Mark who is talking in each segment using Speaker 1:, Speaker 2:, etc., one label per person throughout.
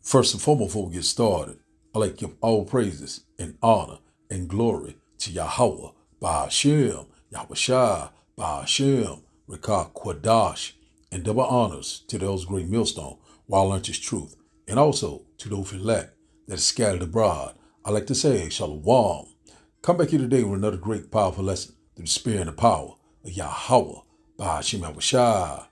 Speaker 1: First and foremost, before we get started, I'd like to give all praises and honor and glory to Yahweh, Ba'ashem, Yahweh Shai, Ba'ashem, Rekah Kwadash, and double honors to those great millstone, while learnt his truth, and also to those elect that is scattered abroad. I'd like to say, Shalom. Come back here today with another great, powerful lesson through the spirit and the power of Yahweh, Ba'ashem, Yahweh Shai.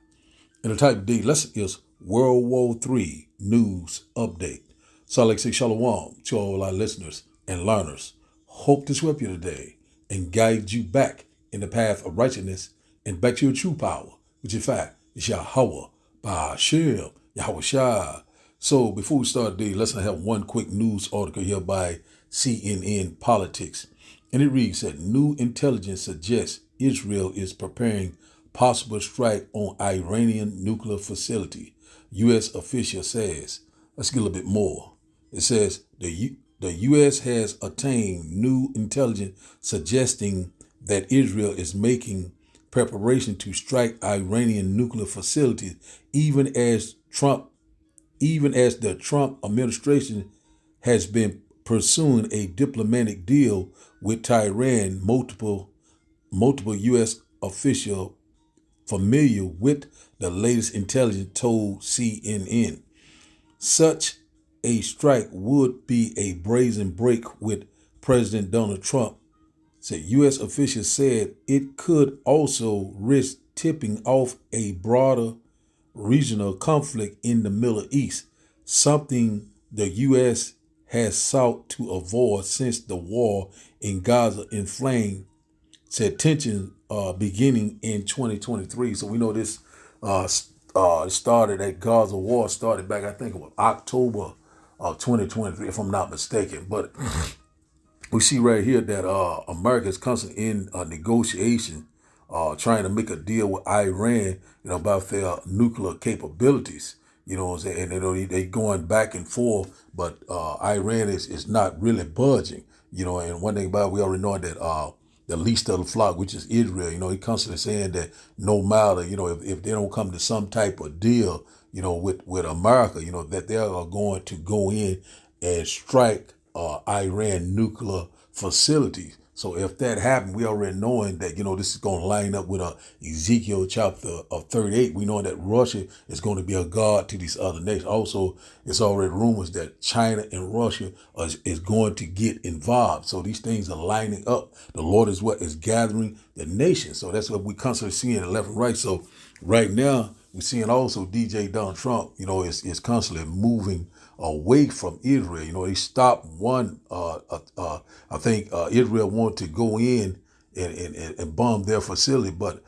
Speaker 1: And the type of day lesson is World War III News Update. So I'd like to say shalom to all our listeners and learners. Hope this will help you today and guide you back in the path of righteousness and back to your true power, which in fact is Yahweh, Ba'ashem, Yahweh Shai. So before we start today, let's have one quick news article here by CNN Politics. And it reads that new intelligence suggests Israel is preparing possible strike on Iranian nuclear facility, U.S. official says. Let's get a little bit more. It says the U.S. has attained new intelligence suggesting that Israel is making preparation to strike Iranian nuclear facilities, even as the Trump administration has been pursuing a diplomatic deal with Tehran. Multiple U.S. officials familiar with the latest intelligence told CNN. Such a strike would be a brazen break with President Donald Trump, said U.S. officials said it could also risk tipping off a broader regional conflict in the Middle East, something the U.S. has sought to avoid since the war in Gaza inflamed, said tension beginning in 2023. So we know this started, that Gaza war started back, I think it was October of 2023, if I'm not mistaken. But we see right here that America is constantly in negotiation, trying to make a deal with Iran, about their nuclear capabilities. You know what I'm saying? And they going back and forth, but Iran is not really budging. And one thing about it, we already know that the least of the flock, which is Israel, he constantly saying that no matter, if they don't come to some type of deal, with America, that they are going to go in and strike Iran nuclear facilities. So if that happened, we already knowing that, this is going to line up with Ezekiel chapter 38. We know that Russia is going to be a god to these other nations. Also, it's already rumors that China and Russia is going to get involved. So these things are lining up. The Lord is what is gathering the nation. So that's what we constantly seeing left and right. So right now, we're seeing also DJ Donald Trump, is constantly moving away from Israel. He stopped one, I think Israel wanted to go in and bomb their facility, but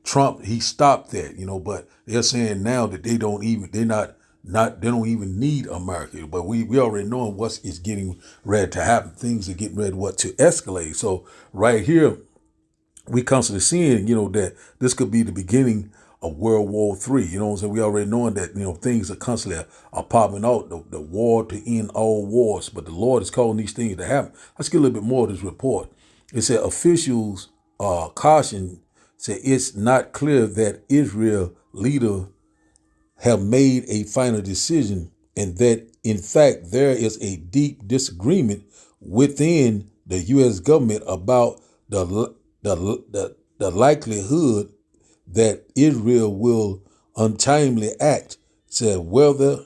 Speaker 1: Trump, he stopped that, but they're saying now that they don't even need America. But we already know what is getting ready to happen. Things are getting ready to escalate. So right here, we constantly seeing, that this could be the beginning of World War III. So we already knowing that, things are constantly are popping out, the war to end all wars. But the Lord is calling these things to happen. Let's get a little bit more of this report. It said officials caution, said it's not clear that Israel leader have made a final decision, and that in fact there is a deep disagreement within the U.S. government about the likelihood that Israel will untimely act. Said whether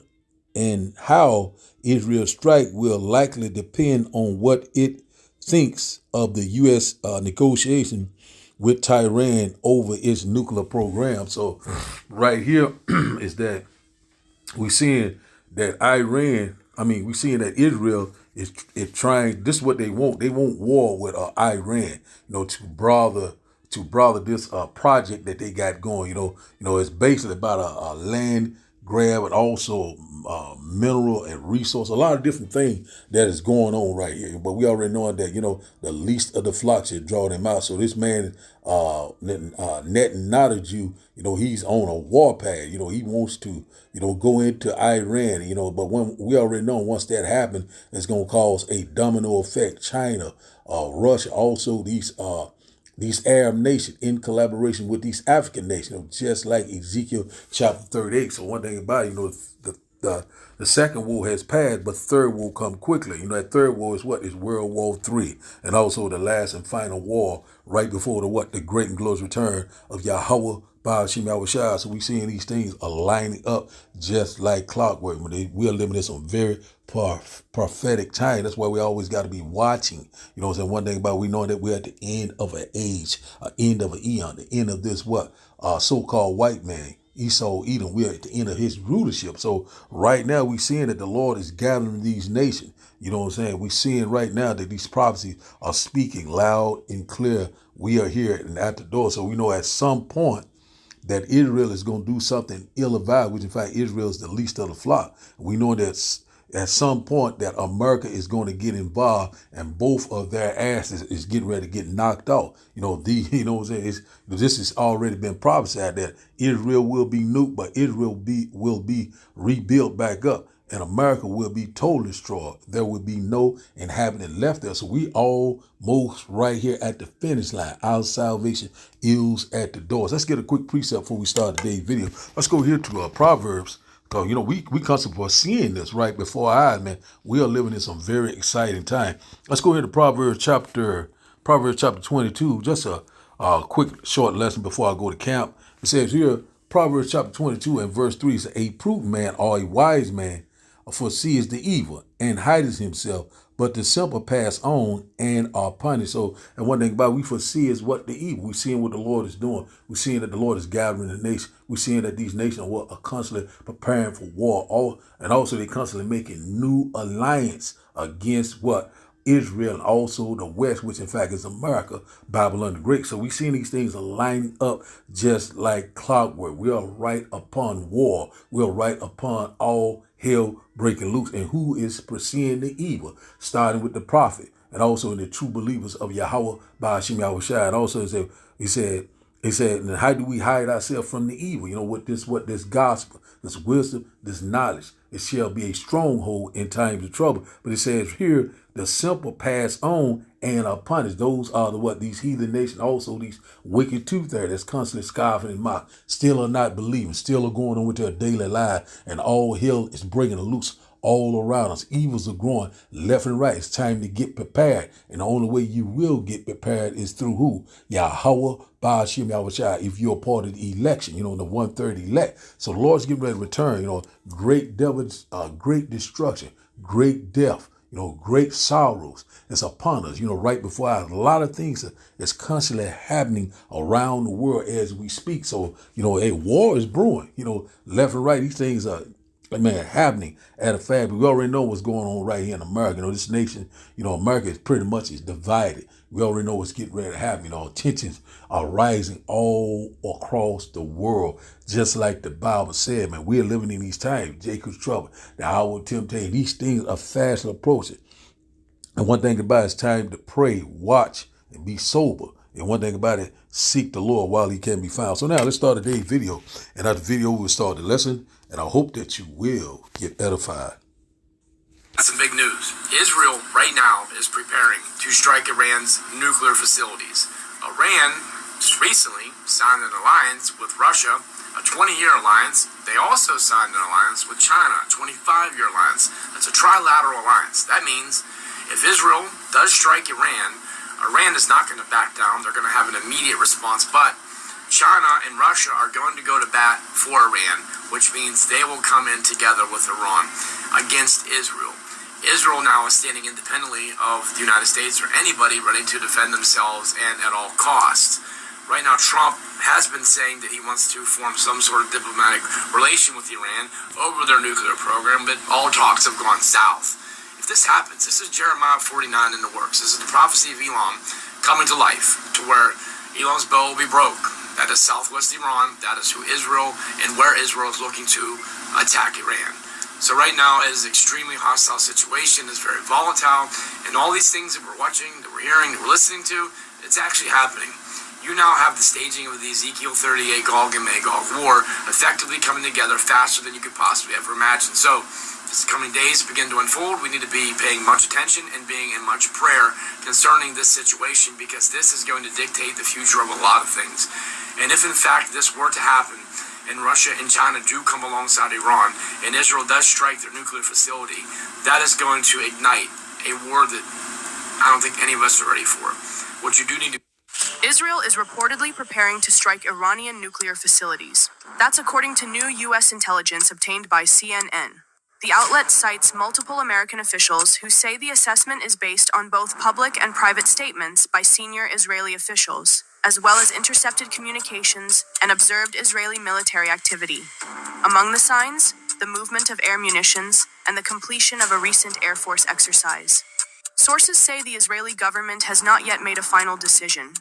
Speaker 1: and how Israel strike will likely depend on what it thinks of the U.S. Negotiation with Tehran over its nuclear program. So right here is that we're seeing that we're seeing that Israel is trying, this is what they want. They want war with Iran, to brother this project that they got going. It's basically about a land grab and also mineral and resource, a lot of different things that is going on right here. But we already know that, the least of the flocks should draw them out. So this man, Netanyahu, he's on a warpath. He wants to, go into Iran, but when we already know once that happens, it's going to cause a domino effect. China, Russia, also these Arab nations in collaboration with these African nations, just like Ezekiel chapter 38. So one thing about it, the the second war has passed, but the third war come quickly. You know, that third war is what? Is World War III, and also the last and final war right before the great and glorious return of Yahweh Ba'ashim Yahushua. So we seeing these things aligning up just like clockwork. We are living in some very prophetic time. That's why we always got to be watching. You know what I'm saying? One thing about it, we know that we're at the end of an age, end of an eon, the end of this so-called white man. Esau, Edom, we're at the end of his rulership. So right now we seeing that the Lord is gathering these nations. You know what I'm saying? We seeing right now that these prophecies are speaking loud and clear. We are here and at the door. So we know at some point that Israel is going to do something ill-advised, which in fact Israel is the least of the flock. We know that at some point that America is going to get involved, and both of their asses is getting ready to get knocked off. You know what I'm saying? This has already been prophesied that Israel will be nuked, but Israel will be rebuilt back up, and America will be totally destroyed. There will be no inhabitant left there. So we almost right here at the finish line. Our salvation is at the doors. Let's get a quick precept before we start today's video. Let's go here to Proverbs. Because, you know, we constantly seeing this right before our eyes, man. We are living in some very exciting time. Let's go here to Proverbs chapter 22. Just a quick, short lesson before I go to camp. It says here, Proverbs chapter 22 and verse 3 says, a prudent man or a wise man foresees the evil and hides himself, but the simple pass on and are punished. So, and one thing about it, we foresee is what the evil. We're seeing what the Lord is doing. We're seeing that the Lord is gathering the nation. We're seeing that these nations are constantly preparing for war. And also they're constantly making new alliance against what? Israel, and also the West, which in fact is America, Babylon the Great. So we seeing these things are lining up just like clockwork. We are right upon war. We are right upon all hell breaking loose. And who is pursuing the evil? Starting with the prophet and also in the true believers of Yahweh Ba'ashim Yahushua. And also he said, and how do we hide ourselves from the evil? You know, what this gospel, this wisdom, this knowledge, it shall be a stronghold in times of trouble. But it says here, the simple pass on and are punished. Those are these heathen nations, also these wicked tooth there that's constantly scoffing and mock, still are not believing, still are going on with their daily life, and all hell is breaking loose all around us. Evils are growing left and right. It's time to get prepared. And the only way you will get prepared is through who? Yahweh Ba'ashim Yahushua, if you're part of the election, you know, the 1/3 elect. So the Lord's getting ready to return, you know, great devils, great destruction, great death, you know, great sorrows is upon us, you know, right before us. A lot of things is constantly happening around the world as we speak. So, you know, a war is brewing, you know, left and right. These things are, happening at a fast. We already know what's going on right here in America. You know, this nation, you know, America is pretty much divided. We already know what's getting ready to happen. You know, tensions are rising all across the world, just like the Bible said, man. We're living in these times. Jacob's trouble, the hour of temptation. These things are fast approaching. And one thing about it, it's time to pray, watch, and be sober. And one thing about it, seek the Lord while he can be found. So now let's start today's video. And after the video, we'll start the lesson. And I hope that you will get edified.
Speaker 2: Some big news. Israel right now is preparing to strike Iran's nuclear facilities. Iran just recently signed an alliance with Russia, a 20-year alliance. They also signed an alliance with China, a 25-year alliance. That's a trilateral alliance. That means if Israel does strike Iran, Iran is not going to back down. They're going to have an immediate response, but China and Russia are going to go to bat for Iran, which means they will come in together with Iran against Israel. Israel now is standing independently of the United States or anybody ready to defend themselves and at all costs. Right now, Trump has been saying that he wants to form some sort of diplomatic relation with Iran over their nuclear program, but all talks have gone south. If this happens, this is Jeremiah 49 in the works. This is the prophecy of Elam coming to life, to where Elam's bow will be broke. That is southwest Iran. That is who Israel and where Israel is looking to attack Iran. So right now it is an extremely hostile situation. It's very volatile. And all these things that we're watching, that we're hearing, that we're listening to, it's actually happening. You now have the staging of the Ezekiel 38 Gog and Magog war effectively coming together faster than you could possibly ever imagine. So as the coming days begin to unfold, we need to be paying much attention and being in much prayer concerning this situation, because this is going to dictate the future of a lot of things. And if in fact this were to happen, and Russia and China do come alongside Iran, and Israel does strike their nuclear facility, that is going to ignite a war that I don't think any of us are ready for. What you do need to... Israel is reportedly preparing to strike Iranian nuclear facilities. That's according to new U.S. intelligence obtained by CNN. The outlet cites multiple American officials who say the assessment is based on both public and private statements by senior Israeli officials, as well as intercepted communications and observed Israeli military activity. Among the signs, the movement of air munitions and the completion of a recent Air Force exercise. Sources say the Israeli government has not yet made a final decision.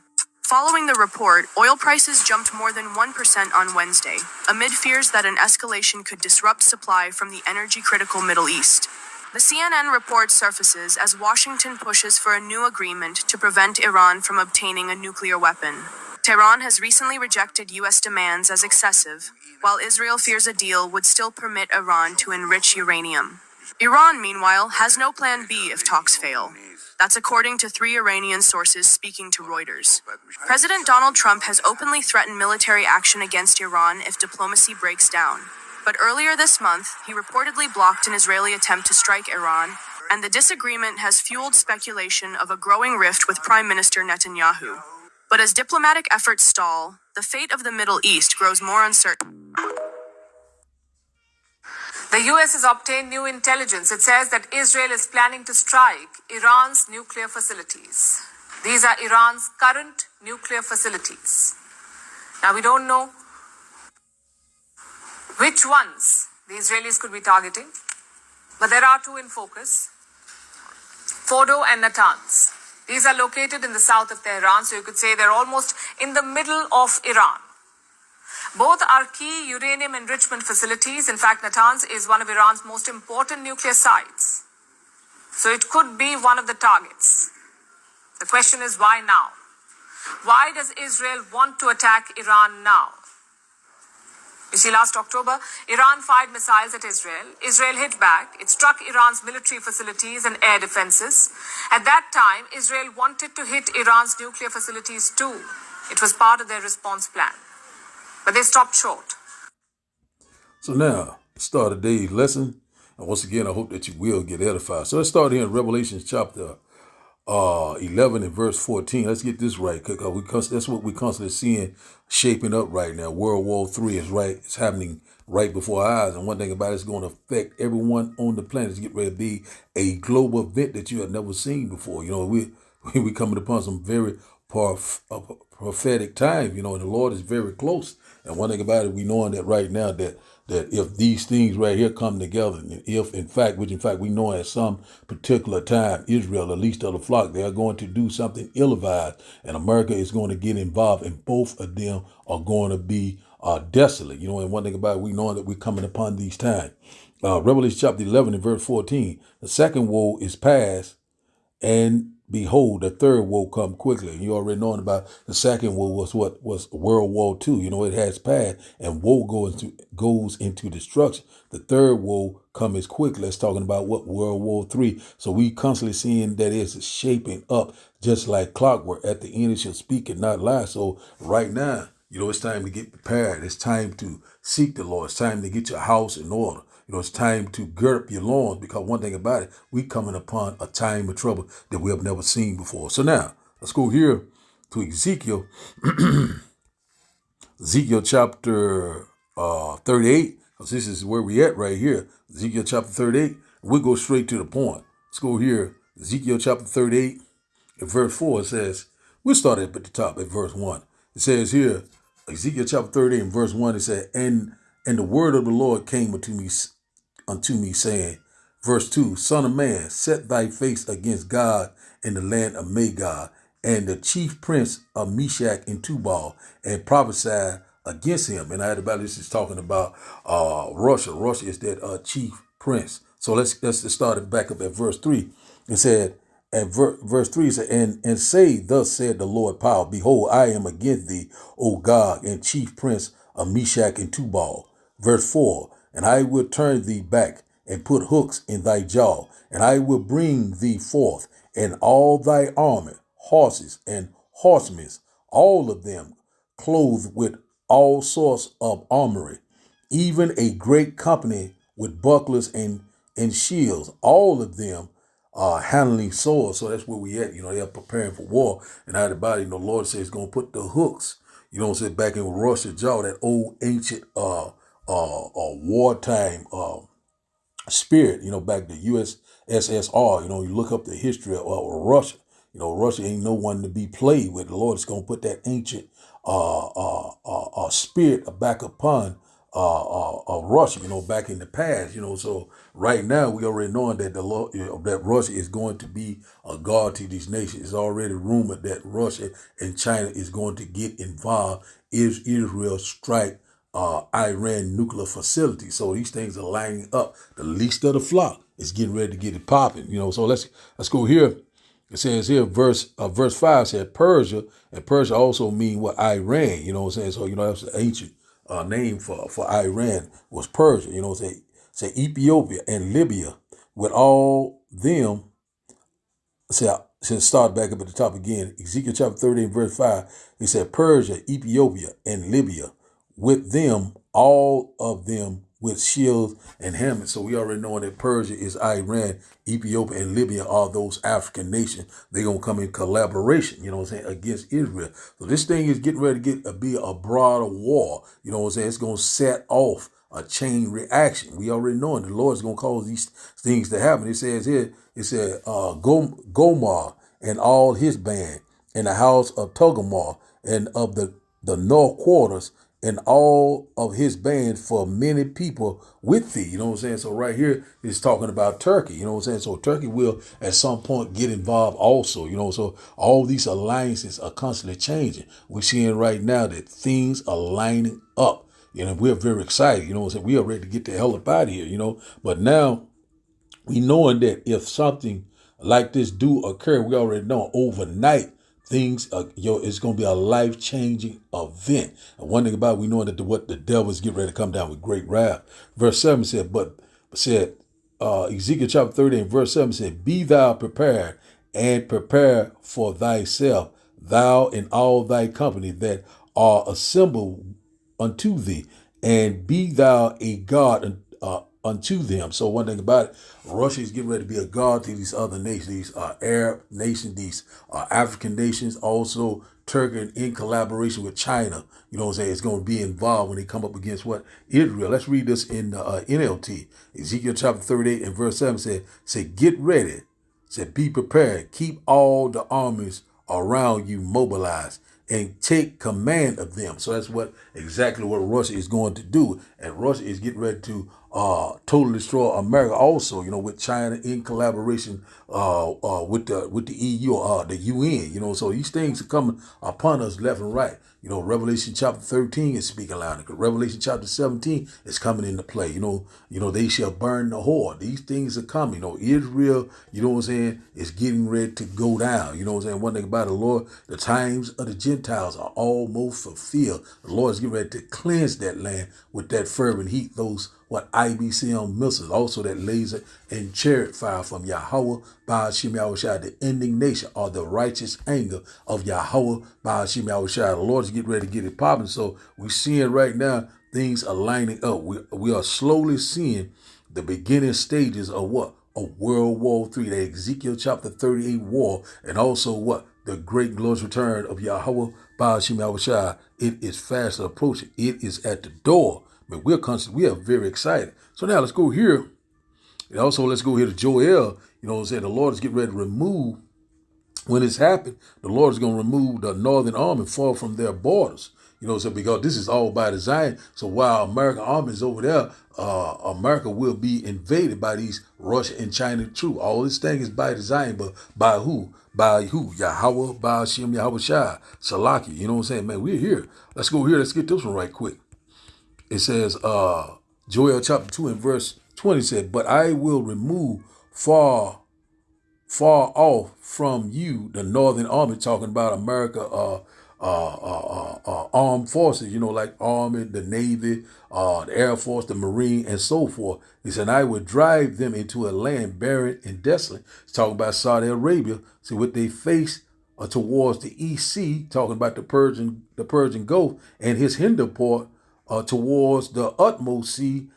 Speaker 2: Following the report, oil prices jumped more than 1% on Wednesday, amid fears that an escalation could disrupt supply from the energy-critical Middle East. The CNN report surfaces as Washington pushes for a new agreement to prevent Iran from obtaining a nuclear weapon. Tehran has recently rejected U.S. demands as excessive, while Israel fears a deal would still permit Iran to enrich uranium. Iran, meanwhile, has no plan B if talks fail. That's according to 3 Iranian sources speaking to Reuters. President Donald Trump has openly threatened military action against Iran if diplomacy breaks down. But earlier this month, he reportedly blocked an Israeli attempt to strike Iran, and the disagreement has fueled speculation of a growing rift with Prime Minister Netanyahu. But as diplomatic efforts stall, the fate of the Middle East grows more uncertain. The U.S. has obtained new intelligence. It says that Israel is planning to strike Iran's nuclear facilities. These are Iran's current nuclear facilities. Now, we don't know which ones the Israelis could be targeting, but there are 2 in focus, Fordo and Natanz. These are located in the south of Tehran, so you could say they're almost in the middle of Iran. Both are key uranium enrichment facilities. In fact, Natanz is one of Iran's most important nuclear sites. So it could be one of the targets. The question is, why now? Why does Israel want to attack Iran now? You see, last October, Iran fired missiles at Israel. Israel hit back. It struck Iran's military facilities and air defenses. At that time, Israel wanted to hit Iran's nuclear facilities too. It was part of their response plan. But they stopped short.
Speaker 1: So now, start of today's lesson. And once again, I hope that you will get edified. So let's start here in Revelation chapter 11 and verse 14. Let's get this right, because that's what we're constantly seeing shaping up right now. World War III is right. It's happening right before our eyes. And one thing about it, it's going to affect everyone on the planet. It's getting ready to be a global event that you have never seen before. You know, we coming upon some very prophetic time, you know, and the Lord is very close. And one thing about it, we knowing that right now that if these things right here come together, and if in fact we know at some particular time, Israel, the least of the flock, they are going to do something ill-advised, and America is going to get involved, and both of them are going to be desolate. You know, and one thing about it, we know that we're coming upon these times. Revelation chapter 11 and verse 14, the second woe is past, and behold, the third woe come quickly. You already knowing about the second woe was what was World War II. You know, it has passed, and woe goes into destruction. The third woe comes quickly. It's talking about what World War III. So we constantly seeing that it's shaping up just like clockwork. At the end, it shall speak and not lie. So right now, you know, it's time to get prepared. It's time to seek the Lord. It's time to get your house in order. You know, it's time to gird up your loins, because one thing about it, we coming upon a time of trouble that we have never seen before. So now, let's go here to Ezekiel, Ezekiel chapter 38, because this is where we at right here. Ezekiel chapter 38, we'll go straight to the point. Let's go here, Ezekiel chapter 38, and verse 4, it says, we'll start at the top at verse 1. It says here, Ezekiel chapter 38 and verse 1, it said, and the word of the Lord came unto me, saying, verse 2, Son of man, set thy face against God in the land of Magog, and the chief prince of Meshach and Tubal, and prophesy against him. And I had about this is talking about Russia. Russia is that chief prince. So let's start it back up at verse 3. It said, at verse 3 said, and say, thus said the Lord power, behold, I am against thee, O Gog, and chief prince of Meshach and Tubal. Verse 4, and I will turn thee back and put hooks in thy jaw, and I will bring thee forth, and all thy army, horses and horsemen, all of them clothed with all sorts of armory, even a great company with bucklers and shields, all of them handling swords. So that's where we at. They're preparing for war. And out of the body, the Lord says he's going to put the hooks, back in Russia's jaw, that old ancient wartime spirit, back to USSR. You look up the history of Russia. Russia ain't no one to be played with. The Lord is going to put that ancient spirit back upon Russia, back in the past, So right now we already knowing that the Lord, that Russia is going to be a guard to these nations. It's already rumored that Russia and China is going to get involved if Israel strike Iran nuclear facility. So these things are lining up. The least of the flock is getting ready to get it popping. So let's go here. It says here, verse 5 said Persia, and Persia also mean what Iran. So that's the ancient name for Iran was Persia. Say Ethiopia and Libya with all them. Start back up at the top again. Ezekiel chapter 38 verse 5. It said Persia, Ethiopia, and Libya with them, all of them with shields and helmets. So we already know that Persia is Iran, Ethiopia, and Libya are those African nations. They're going to come in collaboration, against Israel. So this thing is getting ready to be a broader war. It's going to set off a chain reaction. We already know the Lord's going to cause these things to happen. It says here, Gomar and all his band, and the house of Togarmah and of the north quarters, and all of his band for many people with thee. So right here it's talking about Turkey. So Turkey will at some point get involved also. So all these alliances are constantly changing. We're seeing right now that things are lining up. We're very excited. We are ready to get the hell up out of here. But now we knowing that if something like this do occur, we already know overnight things it's going to be a life-changing event. And one thing about it, we know that what the devil is getting ready to come down with great wrath. Verse 7 said, Ezekiel chapter 30 and verse 7 said, be thou prepared and prepare for thyself, thou and all thy company that are assembled unto thee, and be thou a God unto them. So one thing about it, Russia is getting ready to be a guard to these other nations, these Arab nations, these African nations, also Turkey in collaboration with China. It's going to be involved when they come up against what? Israel. Let's read this in NLT. Ezekiel chapter 38 and verse 7 said, get ready, said be prepared, keep all the armies around you mobilized, and take command of them. So that's exactly what Russia is going to do. And Russia is getting ready to totally destroy America also, with China in collaboration with the EU, the UN, So these things are coming upon us left and right. Revelation chapter 13 is speaking loud. Revelation chapter 17 is coming into play. They shall burn the whore. These things are coming. Israel, is getting ready to go down. One thing about the Lord, the times of the Gentiles are almost fulfilled. The Lord is getting ready to cleanse that land with that fervent heat. Those IBCM missiles, also that laser and chariot fire from Yahweh Ba'ashim Yahushua, the indignation or the righteous anger of Yahweh Ba'ashim Yahushua. The Lord is getting ready to get it popping. So we're seeing right now things are lining up. We are slowly seeing the beginning stages of what? Of World War III, the Ezekiel chapter 38 war, and also what? The great glorious return of Yahweh Ba'ashim Yahushua. It is fast approaching. It is at the door. But we are very excited. So now let's go here. And also let's go here to Joel. The Lord is getting ready to remove, when it's happened, the Lord is going to remove the northern army far from their borders. Because this is all by design. So while American army is over there, America will be invaded by these Russia and China troops. All this thing is by design, but by who? By who? Yahweh, Ba'ashim, Yahweh Shai, Salaki. Man, we're here. Let's go here. Let's get this one right quick. It says, Joel chapter 2 and verse 20 said, but I will remove far off from you the northern army, talking about America, armed forces, like Army, the Navy, the Air Force, the Marine, and so forth. He said, I would drive them into a land barren and desolate. He's talking about Saudi Arabia. See, what they face towards the East Sea, talking about the Persian Gulf, and his hinder part towards the utmost sea.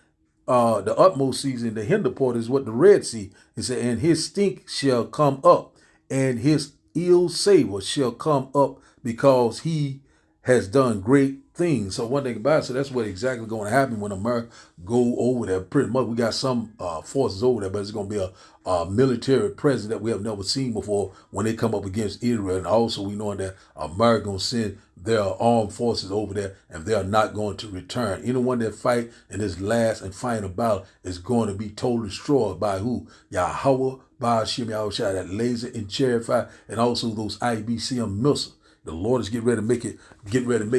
Speaker 1: The utmost seas in the hinder part is what the Red Sea. It said, and his stink shall come up, and his ill savor shall come up, because he has done great things. So one thing about it, so that's what exactly going to happen when America go over there. Pretty much, we got some forces over there, but it's going to be a military presence that we have never seen before when they come up against Israel. And also, we know that America going to send their armed forces over there, and they are not going to return. Anyone that fight in this last and final battle is going to be totally destroyed by who? Yahweh, by Hashem Yahushua, that laser and chariot fire, and also those IBCM missiles. The Lord is getting ready to make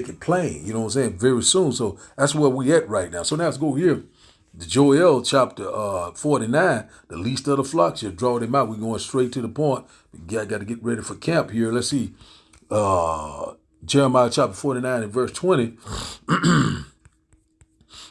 Speaker 1: it plain. You know what I'm saying? Very soon. So that's where we at right now. So now let's go here. The Joel chapter 49, the least of the flock shall draw them out. We're going straight to the point. We got to get ready for camp here. Let's see. Jeremiah chapter 49 and verse 20.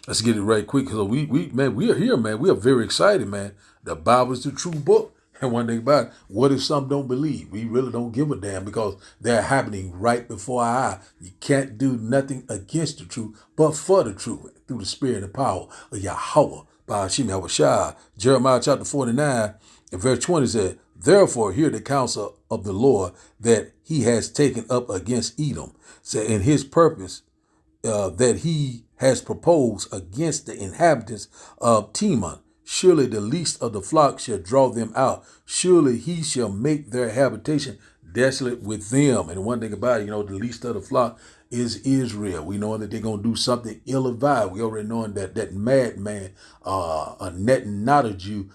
Speaker 1: Let's get it right quick, because we are here, man. We are very excited, man. The Bible is the true book. And one thing about it, what if some don't believe? We really don't give a damn, because they're happening right before our eye. You can't do nothing against the truth, but for the truth, through the spirit and power of Yahweh, by Hashem Yahushua. Jeremiah chapter 49 and verse 20 said, therefore hear the counsel of the Lord that he has taken up against Edom, say in his purpose that he has proposed against the inhabitants of Teman. Surely the least of the flock shall draw them out. Surely he shall make their habitation desolate with them. And one thing about it, the least of the flock is Israel. We know that they're going to do something ill-advised. We already know that madman, Netanyahu,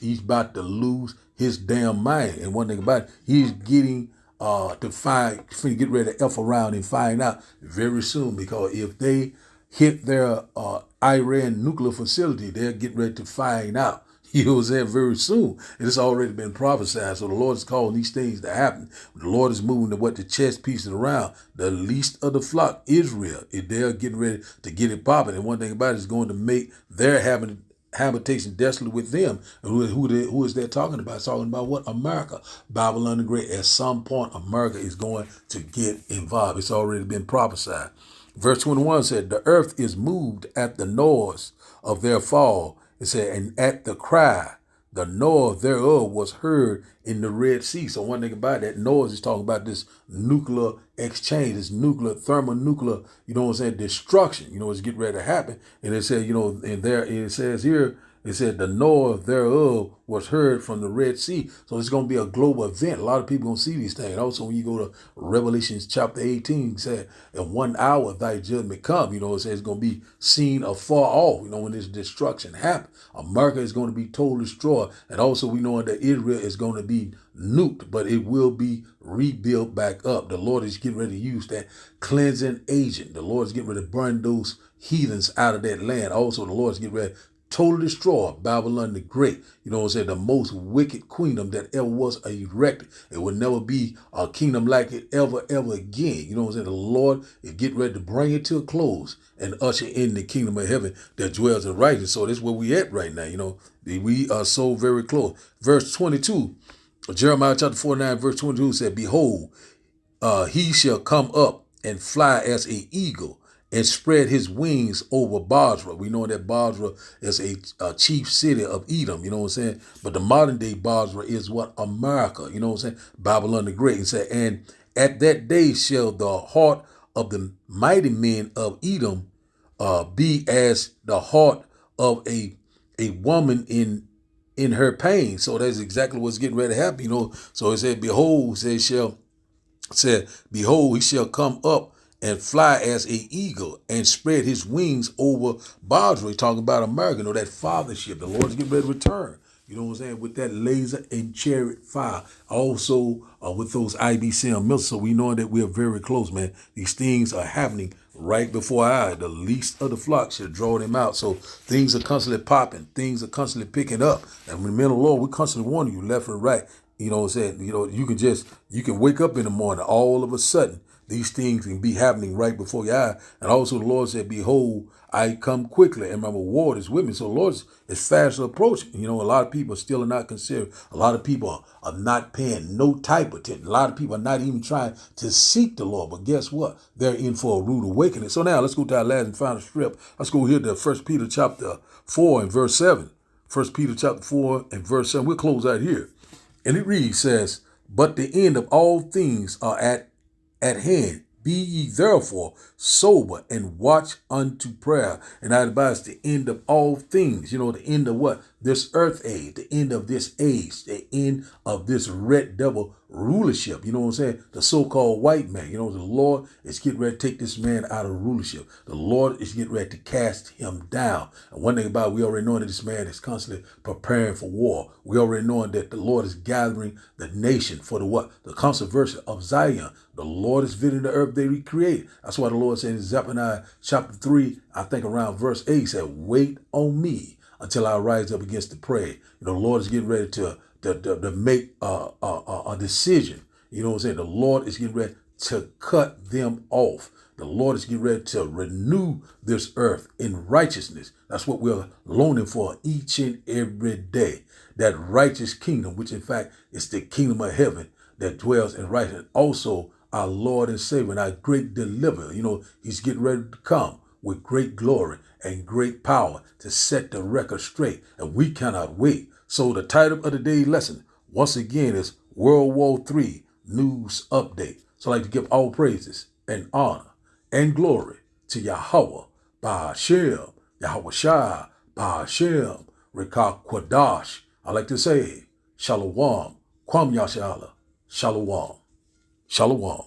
Speaker 1: he's about to lose his damn mind. And one thing about it, he's getting to get ready to F around and find out very soon, because if they hit their Iran nuclear facility, they'll get ready to find out. You know what I'm saying? Very soon. And it's already been prophesied. So the Lord is calling these things to happen. The Lord is moving the chess pieces around. The least of the flock, Israel, if they're getting ready to get it popping. And one thing about it is going to make their habitation desolate with them. And who is that talking about? It's talking about what? America. Babylon the Great. At some point, America is going to get involved. It's already been prophesied. Verse 21 said, the earth is moved at the noise of their fall. It said, and at the cry, the noise thereof was heard in the Red Sea. So one thing about that noise is talking about this nuclear exchange, this thermonuclear, destruction, it's getting ready to happen. And it said, and there it says here, it said the noise thereof was heard from the Red Sea. So it's going to be a global event. A lot of people going to see these things. Also, when you go to Revelation chapter 18, it said, in 1 hour thy judgment come. It says it's going to be seen afar off, when this destruction happens. America is going to be totally destroyed. And also we know that Israel is going to be nuked, but it will be rebuilt back up. The Lord is getting ready to use that cleansing agent. The Lord is getting ready to burn those heathens out of that land. Also, the Lord is getting ready totally destroy Babylon the Great. The most wicked kingdom that ever was erected. It will never be a kingdom like it ever again. The Lord is getting ready to bring it to a close and usher in the kingdom of heaven that dwells in righteousness. So that's where we at right now. We are so very close. Verse 22, Jeremiah chapter 49, verse 22 said, behold, he shall come up and fly as an eagle, and spread his wings over Basra. We know that Basra is a chief city of Edom, But the modern day Basra is what? America, Babylon the Great. And said, and at that day shall the heart of the mighty men of Edom be as the heart of a woman in her pain. So that's exactly what's getting ready to happen, So it said, behold, behold, he shall come up and fly as an eagle and spread his wings over Basra. Talking about America, that fathership. The Lord's getting ready to return. With that laser and chariot fire. Also with those IBCM missiles. So we know that we are very close, man. These things are happening right before our eyes. The least of the flock should draw them out. So things are constantly popping. Things are constantly picking up. And when men of the Lord, we constantly warning you left and right. You can wake up in the morning all of a sudden. these things can be happening right before your eye. And also the Lord said, behold, I come quickly, and my reward is with me. So the Lord is fast approaching. You know, a lot of people still are not considering. A lot of people are not paying no type of attention. A lot of people are not even trying to seek the Lord. But guess what? They're in for a rude awakening. So now let's go to our last and final strip. Let's go here to 1 Peter chapter 4 and verse 7. 1 Peter chapter 4 and verse 7. We'll close out here. And it reads, says, but the end of all things are at hand. Be ye therefore sober and watch unto prayer. And I advise the end of all things. You know, the end of what? This earth age, the end of this age, the end of this red devil rulership. You know what I'm saying? The so-called white man. You know, the Lord is getting ready to take this man out of rulership. The Lord is getting ready to cast him down. And one thing about it, we already know that this man is constantly preparing for war. We already know that the Lord is gathering the nation for the what? The controversy of Zion. The Lord is visiting the earth they recreated. That's why the Lord said in Zephaniah chapter 3, I think around verse 8, he said, wait on me until I rise up against the prey. You know, the Lord is getting ready to make a decision. You know what I'm saying? The Lord is getting ready to cut them off. The Lord is getting ready to renew this earth in righteousness. That's what we're longing for each and every day. That righteous kingdom, which in fact is the kingdom of heaven that dwells in righteousness. Also, our Lord and Savior and our great deliverer. You know, he's getting ready to come with great glory and great power to set the record straight. And we cannot wait. So the title of today's lesson, once again, is World War III News Update. So I'd like to give all praises and honor and glory to Yahweh, Ba'ashem, Yahweh Shai, Ba'ashem, Rekah Kwadash. I like to say, Shalom, Kwam Yashala, Shalom, Shalom.